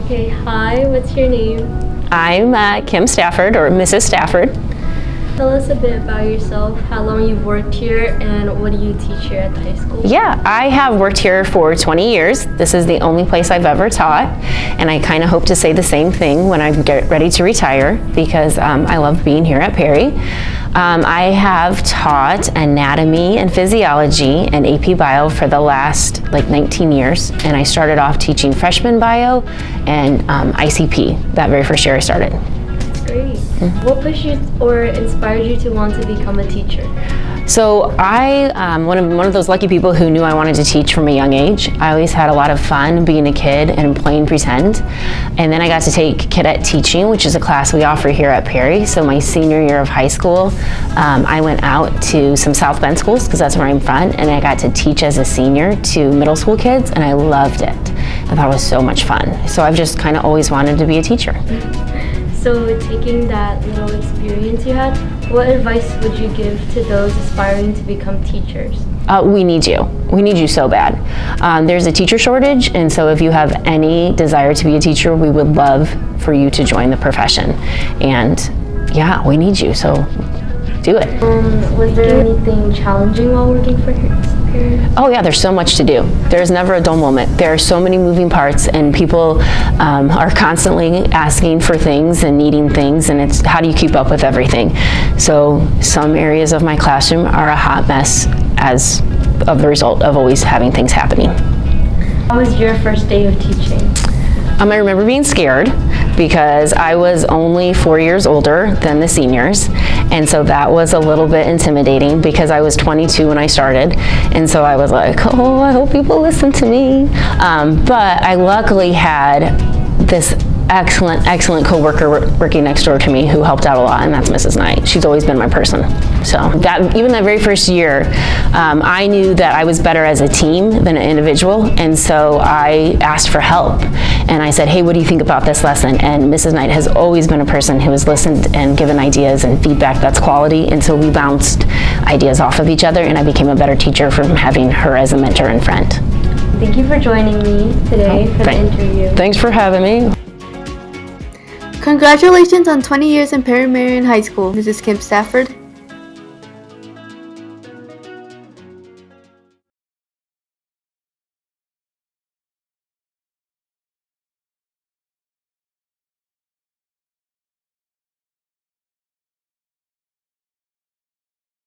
Okay, hi, what's your name? I'm Kim Stafford, or Mrs. Stafford. Tell us a bit about yourself, how long you've worked here, and what do you teach here at the high school? Yeah, I have worked here for 20 years. This is the only place I've ever taught, and I kind of hope to say the same thing when I get ready to retire because I love being here at Perry. I have taught anatomy and physiology and AP bio for the last 19 years, and I started off teaching freshman bio and ICP that very first year I started. Great. What pushed you or inspired you to want to become a teacher? So I'm one of those lucky people who knew I wanted to teach from a young age. I always had a lot of fun being a kid and playing pretend. And then I got to take cadet teaching, which is a class we offer here at Perry. So my senior year of high school, I went out to some South Bend schools because that's where I'm from, and I got to teach as a senior to middle school kids, and I loved it. I thought it was so much fun. So I've just kind of always wanted to be a teacher. So taking that little experience you had, what advice would you give to those aspiring to become teachers? We need you. We need you so bad. There's a teacher shortage, and so if you have any desire to be a teacher, we would love for you to join the profession. And yeah, we need you, so do it. Was there anything challenging while working for Perry? Oh yeah, there's so much to do. There's never a dull moment. There are so many moving parts, and people are constantly asking for things and needing things, and it's how do you keep up with everything? So some areas of my classroom are a hot mess as of the result of always having things happening. How was your first day of teaching? I remember being scared because I was only 4 years older than the seniors, and so that was a little bit intimidating because I was 22 when I started, and so I was like, oh, I hope people listen to me. But I luckily had this excellent co-worker working next door to me who helped out a lot, and that's Mrs. Knight. She's always been my person. So even that very first year, I knew that I was better as a team than an individual, and so I asked for help. And I said, hey, what do you think about this lesson? And Mrs. Knight has always been a person who has listened and given ideas and feedback that's quality, and so we bounced ideas off of each other, and I became a better teacher from having her as a mentor and friend. Thank you for joining me today for the interview. Thanks for having me. Congratulations on 20 years in Perry Marion High School, Mrs. Kim Stafford.